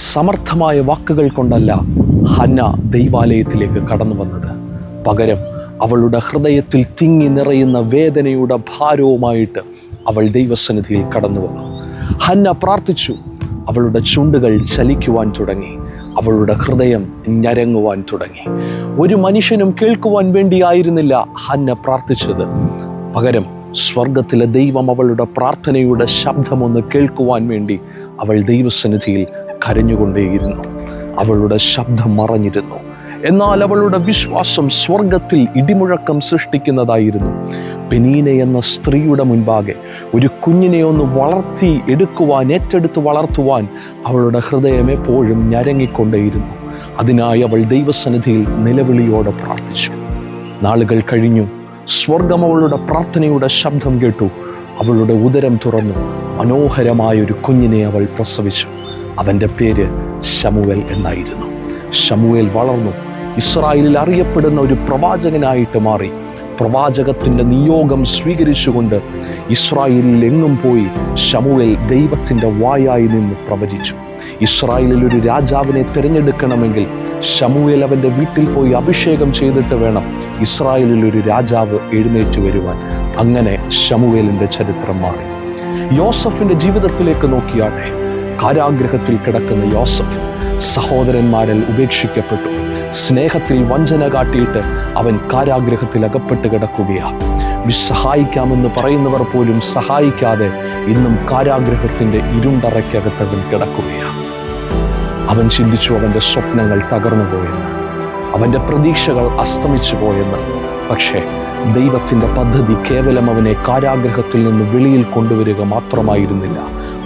സമർത്ഥമായ വാക്കുകൾ കൊണ്ടല്ല ഹന്ന ദൈവാലയത്തിലേക്ക് കടന്നു വന്നത്. പകരം അവളുടെ ഹൃദയത്തിൽ തിങ്ങി നിറയുന്ന വേദനയുടെ ഭാരവുമായിട്ട് അവൾ ദൈവസന്നിധിയിൽ കടന്നു വന്നു. ഹന്ന പ്രാർത്ഥിച്ചു. അവളുടെ ചുണ്ടുകൾ ചലിക്കുവാൻ തുടങ്ങി. അവളുടെ ഹൃദയം ഞരങ്ങുവാൻ തുടങ്ങി. ഒരു മനുഷ്യനും കേൾക്കുവാൻ വേണ്ടിയായിരുന്നില്ല ഹന്ന പ്രാർത്ഥിച്ചത്. പകരം സ്വർഗത്തിലെ ദൈവം അവളുടെ പ്രാർത്ഥനയുടെ ശബ്ദമൊന്ന് കേൾക്കുവാൻ വേണ്ടി അവൾ ദൈവസന്നിധിയിൽ കരഞ്ഞുകൊണ്ടേയിരുന്നു. അവളുടെ ശബ്ദം മറഞ്ഞിരുന്നു. എന്നാൽ അവളുടെ വിശ്വാസം സ്വർഗത്തിൽ ഇടിമുഴക്കം സൃഷ്ടിക്കുന്നതായിരുന്നു. പെനീന എന്ന സ്ത്രീയുടെ മുൻപാകെ ഒരു കുഞ്ഞിനെ ഒന്ന് വളർത്തി എടുക്കുവാൻ, ഏറ്റെടുത്ത് വളർത്തുവാൻ അവളുടെ ഹൃദയം എപ്പോഴും ഞരങ്ങിക്കൊണ്ടേയിരുന്നു. അതിനായി അവൾ ദൈവസന്നിധിയിൽ നിലവിളിയോടെ പ്രാർത്ഥിച്ചു. നാളുകൾ കഴിഞ്ഞു. സ്വർഗം അവളുടെ പ്രാർത്ഥനയുടെ ശബ്ദം കേട്ടു. അവളുടെ ഉദരം തുറന്നു. മനോഹരമായൊരു കുഞ്ഞിനെ അവൾ പ്രസവിച്ചു. അവൻ്റെ പേര് ശമൂവേൽ എന്നായിരുന്നു. ശമൂവേൽ വളർന്നു. ഇസ്രായേലിൽ അറിയപ്പെടുന്ന ഒരു പ്രവാചകനായിട്ട് മാറി. പ്രവാചകത്തിൻ്റെ നിയോഗം സ്വീകരിച്ചുകൊണ്ട് ഇസ്രായേലിൽ എങ്ങും പോയി ശമൂവേൽ ദൈവത്തിൻ്റെ വായായി നിന്ന് പ്രവചിച്ചു. ഇസ്രായേലിൽ ഒരു രാജാവിനെ തിരഞ്ഞെടുക്കണമെങ്കിൽ ശമൂവേൽ അവൻ്റെ വീട്ടിൽ പോയി അഭിഷേകം ചെയ്തിട്ട് വേണം ഇസ്രായേലിൽ ഒരു രാജാവ് എഴുന്നേറ്റ് വരുവാൻ. അങ്ങനെ ശമൂവേലിൻ്റെ ചരിത്രം മാറി. യോസഫിൻ്റെ ജീവിതത്തിലേക്ക് നോക്കിയാട്ടെ. കാരാഗ്രഹത്തിൽ കിടക്കുന്ന യോസഫ് സഹോദരന്മാരിൽ ഉപേക്ഷിക്കപ്പെട്ടു. സ്നേഹത്തിൽ വഞ്ചന കാട്ടിയിട്ട് അവൻ കാരാഗ്രഹത്തിൽ അകപ്പെട്ട് കിടക്കുകയാണ്. സഹായിക്കാമെന്ന് പറയുന്നവർ പോലും സഹായിക്കാതെ ഇന്നും കാരാഗ്രഹത്തിൻ്റെ ഇരുണ്ടറയ്ക്കകത്ത് അവൻ കിടക്കുകയാണ്. അവൻ ചിന്തിച്ചു അവൻ്റെ സ്വപ്നങ്ങൾ തകർന്നു പോയെന്ന്, അവൻ്റെ പ്രതീക്ഷകൾ അസ്തമിച്ചു പോയെന്ന്. പക്ഷേ ദൈവത്തിൻ്റെ പദ്ധതി കേവലം അവനെ കാരാഗ്രഹത്തിൽ നിന്ന് വെളിയിൽ കൊണ്ടുവരിക മാത്രമായിരുന്നില്ല.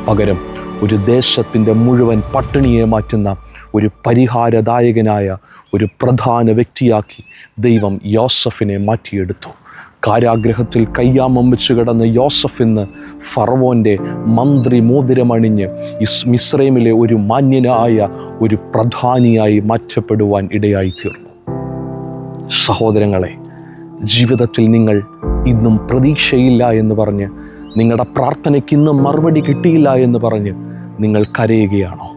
പകരം ഒരു ദേശത്തിൻ്റെ മുഴുവൻ പട്ടിണിയെ മാറ്റുന്ന ഒരു പരിഹാരദായകനായ ഒരു പ്രധാന വ്യക്തിയാക്കി ദൈവം യോസഫിനെ മാറ്റിയെടുത്തു. കാരാഗ്രഹത്തിൽ കയ്യാമം വെച്ച് കിടന്ന യോസഫ് ഇന്ന് ഫറവോൻ്റെ മന്ത്രി മോതിരമണിഞ്ഞ് മിസ്രൈമിലെ ഒരു മാന്യനായ ഒരു പ്രധാനിയായി മാറ്റപ്പെടുവാൻ ഇടയായി തീർന്നു. സഹോദരങ്ങളെ, ജീവിതത്തിൽ നിങ്ങൾ ഇന്നും പ്രതീക്ഷയില്ല എന്ന് പറഞ്ഞ്, നിങ്ങളുടെ പ്രാർത്ഥനയ്ക്ക് ഇന്നും മറുപടി കിട്ടിയില്ല എന്ന് പറഞ്ഞ് നിങ്ങൾ കരയുകയാണോ?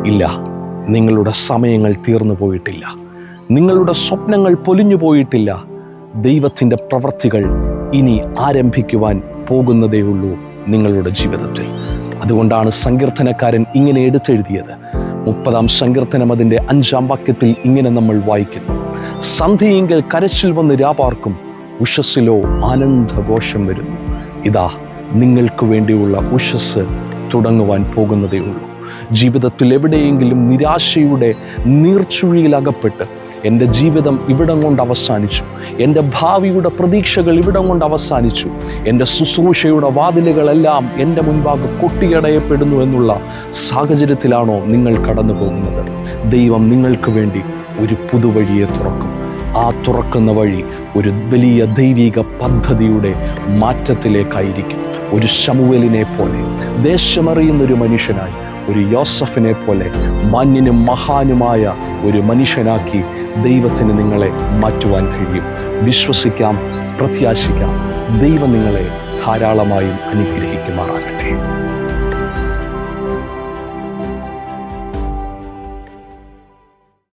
ഇല്ല, നിങ്ങളുടെ സമയങ്ങൾ തീർന്നു പോയിട്ടില്ല. നിങ്ങളുടെ സ്വപ്നങ്ങൾ പൊലിഞ്ഞു പോയിട്ടില്ല. ദൈവത്തിൻ്റെ പ്രവൃത്തികൾ ഇനി ആരംഭിക്കുവാൻ പോകുന്നതേയുള്ളൂ നിങ്ങളുടെ ജീവിതത്തിൽ. അതുകൊണ്ടാണ് സങ്കീർത്തനക്കാരൻ ഇങ്ങനെ എടുത്തെഴുതിയത്. 30-ാം സങ്കീർത്തനം അതിൻ്റെ 5-ാം വാക്യത്തിൽ ഇങ്ങനെ നമ്മൾ വായിക്കുന്നു: സന്ധ്യയെങ്കിൽ കരച്ചിൽ വന്ന് രാപാർക്കും, ഉഷസ്സിലോ ആനന്ദഘോഷം വരുന്നു. ഇതാ, നിങ്ങൾക്ക് വേണ്ടിയുള്ള ഉഷസ് തുടങ്ങുവാൻ പോകുന്നതേയുള്ളൂ. ജീവിതത്തിൽ എവിടെയെങ്കിലും നിരാശയുടെ നീർച്ചുഴിയിലകപ്പെട്ട് എൻ്റെ ജീവിതം ഇവിടം കൊണ്ട് അവസാനിച്ചു, എൻ്റെ ഭാവിയുടെ പ്രതീക്ഷകൾ ഇവിടം കൊണ്ട് അവസാനിച്ചു, എൻ്റെ ശുശ്രൂഷയുടെ വാതിലുകളെല്ലാം എൻ്റെ മുൻപാകെ കൊട്ടിയടയപ്പെടുന്നു എന്നുള്ള സാഹചര്യത്തിലാണോ നിങ്ങൾ കടന്നു പോകുന്നത്? ദൈവം നിങ്ങൾക്ക് വേണ്ടി ഒരു പുതുവഴിയെ തുറക്കും. ആ തുറക്കുന്ന വഴി ഒരു വലിയ ദൈവിക പദ്ധതിയുടെ മാറ്റത്തിലേക്കായിരിക്കും. ഒരു ശമൂവേലിനെ പോലെ, ദേശമറിയുന്നൊരു മനുഷ്യനായി, ഒരു യോസഫിനെ പോലെ മാന്യനും മഹാനുമായ ഒരു മനുഷ്യനാക്കി ദൈവത്തിന് നിങ്ങളെ മാറ്റുവാൻ കഴിയും. വിശ്വസിക്കാം, പ്രത്യാശിക്കാം. ദൈവം നിങ്ങളെ ധാരാളമായും അനുഗ്രഹിക്കുമാറാകട്ടെ.